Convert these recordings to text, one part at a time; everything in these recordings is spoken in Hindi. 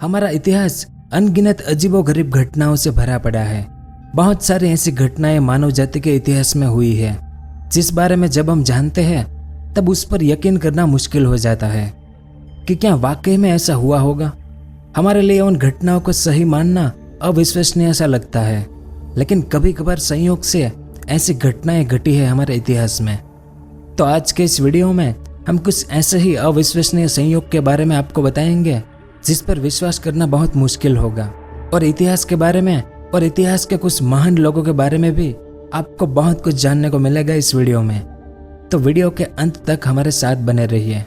हमारा इतिहास अनगिनत अजीबोगरीब घटनाओं से भरा पड़ा है। बहुत सारी ऐसी घटनाएं मानव जाति के इतिहास में हुई है जिस बारे में जब हम जानते हैं तब उस पर यकीन करना मुश्किल हो जाता है कि क्या वाकई में ऐसा हुआ होगा। हमारे लिए उन घटनाओं को सही मानना अविश्वसनीय सा लगता है, लेकिन कभी कभार संयोग से ऐसी घटनाएं घटी है हमारे इतिहास में। तो आज के इस वीडियो में हम कुछ ऐसे ही अविश्वसनीय संयोग के बारे में आपको बताएंगे जिस पर विश्वास करना बहुत मुश्किल होगा, और इतिहास के बारे में और इतिहास के कुछ महान लोगों के बारे में भी आपको बहुत कुछ जानने को मिलेगा इस वीडियो में। तो वीडियो के अंत तक हमारे साथ बने रहिए।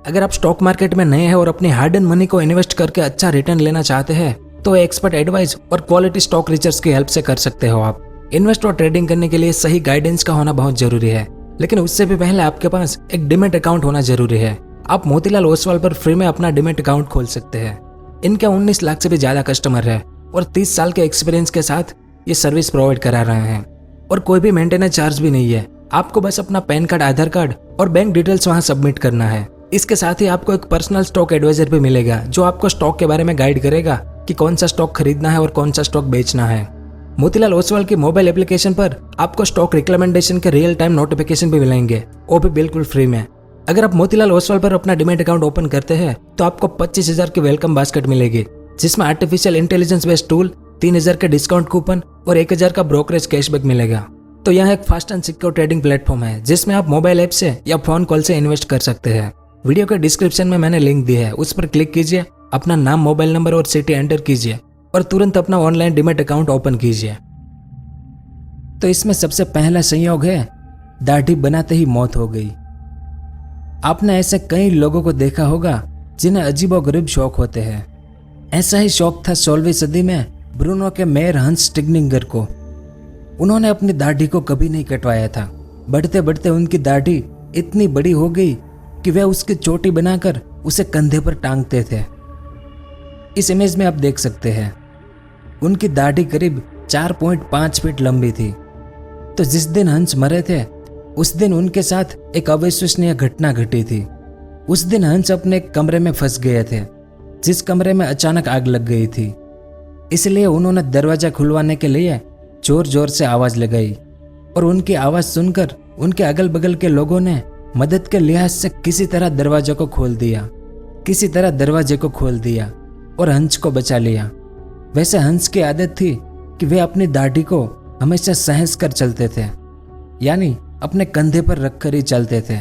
अगर आप स्टॉक मार्केट में नए हैं और अपनी हार्ड एंड मनी को इन्वेस्ट करके अच्छा रिटर्न लेना चाहते हैं तो एक्सपर्ट एडवाइस और क्वालिटी स्टॉक रिसर्च की हेल्प से कर सकते हो। आप इन्वेस्ट और ट्रेडिंग करने के लिए सही गाइडेंस का होना बहुत जरूरी है, लेकिन उससे भी पहले आपके पास एक डिमैट अकाउंट होना जरूरी है। आप मोतीलाल ओसवाल पर फ्री में अपना डिमैट अकाउंट खोल सकते हैं। इनके 19 लाख से भी ज्यादा कस्टमर है और 30 साल के एक्सपीरियंस के साथ ये सर्विस प्रोवाइड करा रहे हैं, और कोई भी मेंटेनेंस चार्ज भी नहीं है। आपको बस अपना पैन कार्ड, आधार कार्ड और बैंक डिटेल्स वहां सबमिट करना है। इसके साथ ही आपको एक पर्सनल स्टॉक एडवाइजर भी मिलेगा जो आपको स्टॉक के बारे में गाइड करेगा कि कौन सा स्टॉक खरीदना है और कौन सा स्टॉक बेचना है। मोतीलाल ओसवाल की मोबाइल एप्लीकेशन पर आपको स्टॉक रिकमेंडेशन के रियल टाइम नोटिफिकेशन भी मिलेंगे, वो भी बिल्कुल फ्री में। अगर आप मोतीलाल ओसवाल पर अपना डिमैट अकाउंट ओपन करते हैं तो आपको 25,000 की वेलकम बास्केट मिलेगी, जिसमें आर्टिफिशियल इंटेलिजेंस बेस्ड टूल, 3,000 के डिस्काउंट कूपन और 1,000 का ब्रोकरेज कैशबैक मिलेगा। तो यह एक fast and secure trading platform है जिसमें आप मोबाइल ऐप से या फोन कॉल से इन्वेस्ट कर सकते हैं। वीडियो के डिस्क्रिप्शन में मैंने लिंक दी है, उस पर क्लिक कीजिए, अपना नाम, मोबाइल नंबर और सिटी एंटर कीजिए और तुरंत अपना ऑनलाइन डिमैट अकाउंट ओपन कीजिए। तो इसमें सबसे पहला संयोग है, दाढ़ी बनाते ही मौत हो गई। आपने ऐसे कई लोगों को देखा होगा जिन्हें अजीबोगरीब शौक होते हैं। ऐसा ही शौक था 16वीं सदी में ब्रूनो के मेयर हंस स्टिग्निंगर को। उन्होंने अपनी दाढ़ी को कभी नहीं कटवाया था। बढ़ते बढ़ते उनकी दाढ़ी इतनी बड़ी हो गई कि वे उसकी चोटी बनाकर उसे कंधे पर टांगते थे। इस इमेज में आप देख सकते हैं उनकी दाढ़ी करीब 4.5 फीट लंबी थी। तो जिस दिन हंस मरे थे उस दिन उनके साथ एक अविश्वसनीय घटना घटी थी। उस दिन हंस अपने एक कमरे में फंस गए थे जिस कमरे में अचानक आग लग गई थी। इसलिए उन्होंने दरवाजा खुलवाने के लिए जोर जोर से आवाज लगाई, और उनकी आवाज सुनकर उनके अगल बगल के लोगों ने मदद के लिहाज से किसी तरह दरवाजे को खोल दिया और हंस को बचा लिया। वैसे हंस की आदत थी कि वे अपनी दाढ़ी को हमेशा सहस कर चलते थे, यानी अपने कंधे पर रखकर ही चलते थे।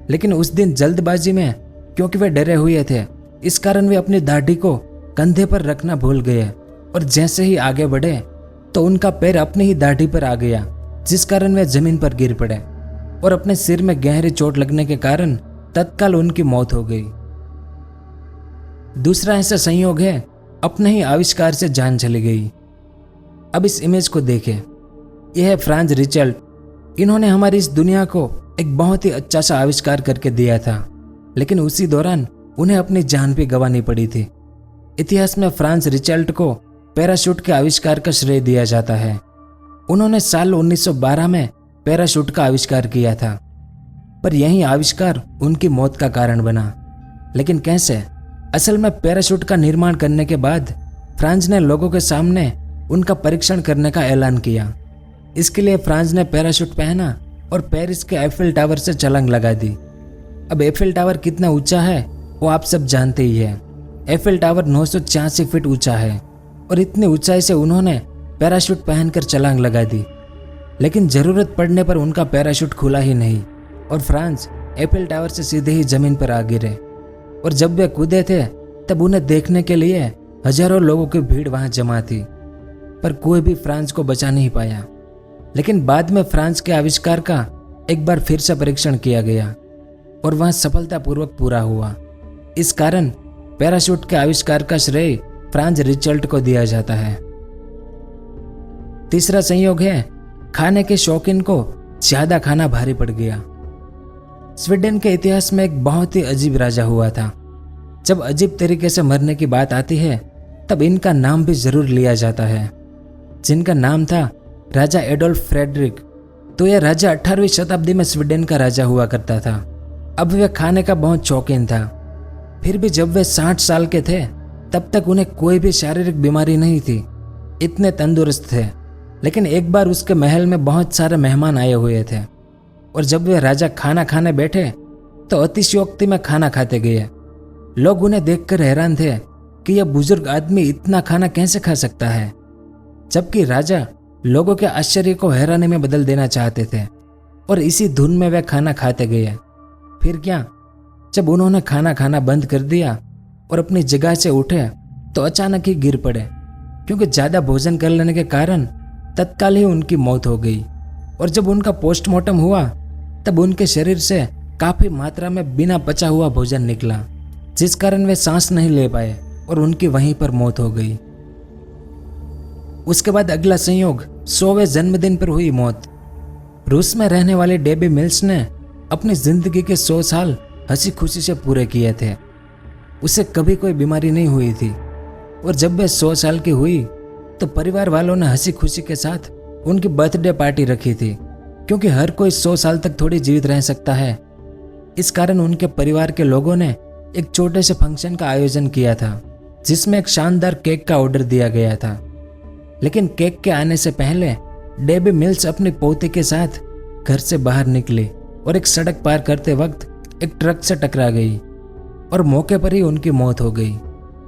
लेकिन उस दिन जल्दबाजी में, क्योंकि वे डरे हुए थे, इस कारण वे अपनी दाढ़ी को कंधे पर रखना भूल गए, और जैसे ही आगे बढ़े तो उनका पैर अपनी ही दाढ़ी पर आ गया, जिस कारण वे जमीन पर गिर पड़े और अपने सिर में गहरी चोट लगने के कारण तत्काल उनकी मौत हो गई। दूसरा ऐसा संयोग है, अपने ही आविष्कार से जान चली गई। अब इस इमेज को देखें, यह है फ्रांज रिचर्ड। इन्होंने हमारी इस दुनिया को एक बहुत ही अच्छा सा आविष्कार करके दिया था, लेकिन उसी दौरान उन्हें अपनी जान भी गंवानी पड़ी थी। इतिहास में फ्रांज रिचर्ड को पैराशूट के आविष्कार का श्रेय दिया जाता है। उन्होंने साल 1912 में पैराशूट का आविष्कार किया था, पर यही आविष्कार उनकी मौत का कारण बना। लेकिन कैसे? असल में पैराशूट का निर्माण करने के बाद फ्रांज ने लोगों के सामने उनका परीक्षण करने का ऐलान किया। इसके लिए फ्रांज ने पैराशूट पहना और पेरिस के एफिल टावर से छलांग लगा दी। अब एफिल टावर कितना ऊंचा है वो आप सब जानते ही है। एफिल टावर 986 फीट ऊंचा है, और इतनी ऊंचाई से उन्होंने पैराशूट पहनकर छलांग लगा दी। लेकिन जरूरत पड़ने पर उनका पैराशूट खुला ही नहीं, और फ्रांज एफिल टावर से सीधे ही जमीन पर आ गिरे। और जब वे कूदे थे तब उन्हें देखने के लिए हजारों लोगों की भीड़ वहां जमा थी, पर कोई भी फ्रांज को बचा नहीं पाया। लेकिन बाद में फ्रांज के आविष्कार का एक बार फिर से परीक्षण किया गया और वह सफलतापूर्वक पूरा हुआ। इस कारण पैराशूट के आविष्कार का श्रेय फ्रांज रिचर्ड को दिया जाता है। तीसरा संयोग है, खाने के शौकीन को ज्यादा खाना भारी पड़ गया। स्वीडन के इतिहास में एक बहुत ही अजीब राजा हुआ था। जब अजीब तरीके से मरने की बात आती है तब इनका नाम भी जरूर लिया जाता है, जिनका नाम था राजा एडोल्फ फ्रेडरिक। तो यह राजा 18वीं शताब्दी में स्वीडन का राजा हुआ करता था। अब वह खाने का बहुत शौकीन था। फिर भी जब वे 60 साल के थे तब तक उन्हें कोई भी शारीरिक बीमारी नहीं थी, इतने तंदुरुस्त थे। लेकिन एक बार उसके महल में बहुत सारे मेहमान आए हुए थे और जब वे राजा खाना खाने बैठे तो अतिशयोक्ति में खाना खाते गए। लोग उन्हें देखकर हैरान थे कि यह बुजुर्ग आदमी इतना खाना कैसे खा सकता है, जबकि राजा लोगों के आश्चर्य को हैरानी में बदल देना चाहते थे और इसी धुन में वे खाना खाते गए। फिर क्या, जब उन्होंने खाना खाना बंद कर दिया और अपनी जगह से उठे तो अचानक ही गिर पड़े, क्योंकि ज़्यादा भोजन कर लेने के कारण तत्काल ही उनकी मौत हो गई। और जब उनका पोस्टमार्टम हुआ तब उनके शरीर से काफ़ी मात्रा में बिना पचा हुआ भोजन निकला, जिस कारण वे सांस नहीं ले पाए और उनकी वहीं पर मौत हो गई। उसके बाद अगला संयोग 100वें जन्मदिन पर हुई मौत। रूस में रहने वाले डेबी मिल्स ने अपनी जिंदगी के 100 साल हंसी खुशी से पूरे किए थे। उसे कभी कोई बीमारी नहीं हुई थी और जब वह 100 साल की हुई तो परिवार वालों ने हंसी खुशी के साथ उनकी बर्थडे पार्टी रखी थी, क्योंकि हर कोई 100 साल तक थोड़ी जीवित रह सकता है। इस कारण उनके परिवार के लोगों ने एक छोटे से फंक्शन का आयोजन किया था, जिसमें एक शानदार केक का ऑर्डर दिया गया था। लेकिन केक के आने से पहले डेबी मिल्स अपनी पोती के साथ घर से बाहर निकली और एक सड़क पार करते वक्त एक ट्रक से टकरा गई और मौके पर ही उनकी मौत हो गई।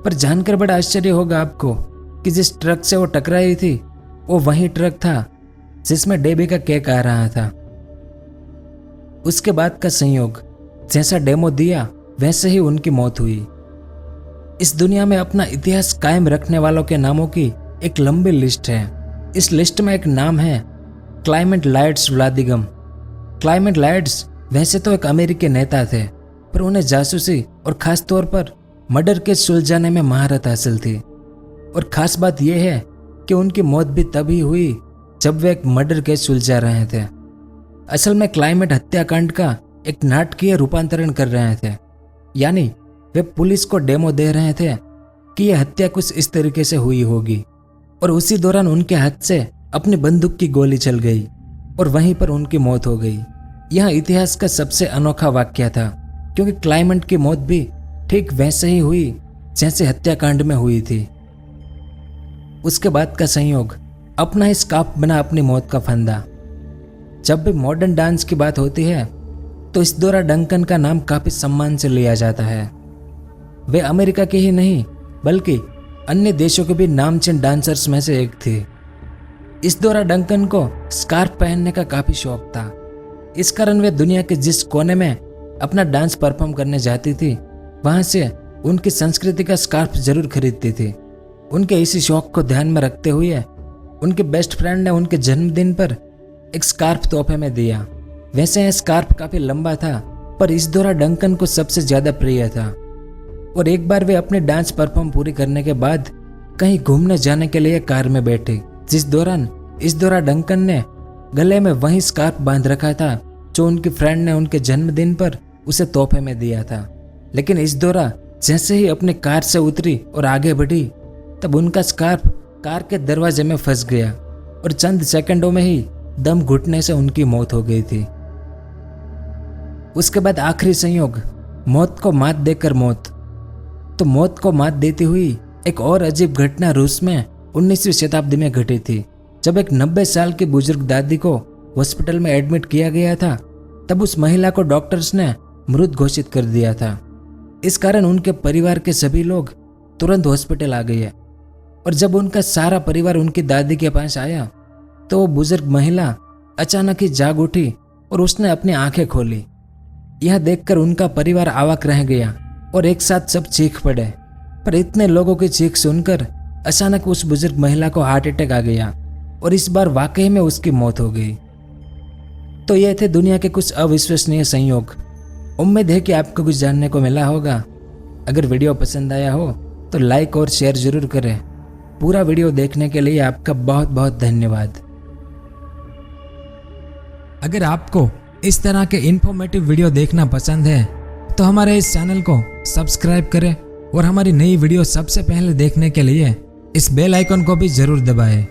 पर जानकर बड़ा आश्चर्य होगा आपको कि जिस ट्रक से वो टकराई थी वो वही ट्रक था जिसमें डेबी का केक आ रहा था। उसके बाद का संयोग, जैसा डेमो दिया वैसे ही उनकी मौत हुई। इस दुनिया में अपना इतिहास कायम रखने वालों के नामों की एक लंबी लिस्ट है। इस लिस्ट में एक नाम है क्लाइमेट लाइट्स व्लादिगम। क्लाइमेट लाइट्स वैसे तो एक अमेरिकी नेता थे, पर उन्हें जासूसी और खास तौर पर मर्डर केस सुलझाने में महारत हासिल थी। और खास बात यह है कि उनकी मौत भी तभी हुई जब वे एक मर्डर केस सुलझा रहे थे। असल में क्लाइमेट हत्याकांड का एक नाटकीय रूपांतरण कर रहे थे, यानी वे पुलिस को डेमो दे रहे थे कि यह हत्या कुछ इस तरीके से हुई होगी, और उसी दौरान उनके हाथ से अपनी बंदूक की गोली चल गई और वहीं पर उनकी मौत हो गई। यह इतिहास का सबसे अनोखा वाकया था, क्योंकि क्लाइमेट की मौत भी ठीक वैसे ही हुई जैसे हत्याकांड में हुई थी। उसके बाद का संयोग, अपना ही स्कार्फ बना अपनी मौत का फंदा। जब भी मॉडर्न डांस की बात होती है तो इस दौरा डंकन का नाम काफी सम्मान से लिया जाता है। वे अमेरिका के ही नहीं बल्कि अन्य देशों के भी नामचीन डांसर्स में से एक थी। इस दौरा डंकन को स्कार्फ पहनने का काफी शौक था। इस कारण वे दुनिया के जिस कोने में अपना डांस परफॉर्म करने जाती थी वहां से उनकी संस्कृति का स्कार्फ जरूर खरीदती थी। उनके इसी शौक को ध्यान में रखते हुए उनके बेस्ट फ्रेंड ने उनके जन्मदिन पर एक स्कार्फ तोहफे में दिया। वैसे यह स्कार्फ काफी लंबा था, पर इस दौरा डंकन को सबसे ज्यादा प्रिय था। और एक बार वे अपने डांस परफॉर्म पूरी करने के बाद कहीं घूमने जाने के लिए कार में बैठे, जिस दौरान इस दौरा डंकन ने गले में वही स्कार्फ बांध रखा था जो उनकी फ्रेंड ने उनके जन्मदिन पर उसे तोहफे में दिया था। लेकिन इस दौरा जैसे ही अपनी कार से उतरी और आगे बढ़ी तब उनका स्कार्फ कार के दरवाजे में फंस गया और चंद सेकंडों में ही दम घुटने से उनकी मौत हो गई थी। उसके बाद आखिरी संयोग, मौत को मात देकर मौत। तो मौत को मात देती हुई एक और अजीब घटना रूस में 19वीं शताब्दी में घटी थी। जब एक 90 साल की बुजुर्ग दादी को हॉस्पिटल में एडमिट किया गया था तब उस महिला को डॉक्टर्स ने मृत घोषित कर दिया था। इस कारण उनके परिवार के सभी लोग तुरंत हॉस्पिटल आ गए और जब उनका सारा परिवार उनकी दादी के पास आया तो वो बुजुर्ग महिला अचानक ही जाग उठी और उसने अपनी आंखें खोली। यह देखकर उनका परिवार अवाक रह गया और एक साथ सब चीख पड़े। पर इतने लोगों की चीख सुनकर अचानक उस बुजुर्ग महिला को हार्ट अटैक आ गया और इस बार वाकई में उसकी मौत हो गई। तो ये थे दुनिया के कुछ अविश्वसनीय संयोग। उम्मीद है कि आपको कुछ जानने को मिला होगा। अगर वीडियो पसंद आया हो तो लाइक और शेयर जरूर करें। पूरा वीडियो देखने के लिए आपका बहुत बहुत धन्यवाद। अगर आपको इस तरह के इन्फॉर्मेटिव वीडियो देखना पसंद है तो हमारे इस चैनल को सब्सक्राइब करें और हमारी नई वीडियो सबसे पहले देखने के लिए इस बेल आइकन को भी जरूर दबाएं।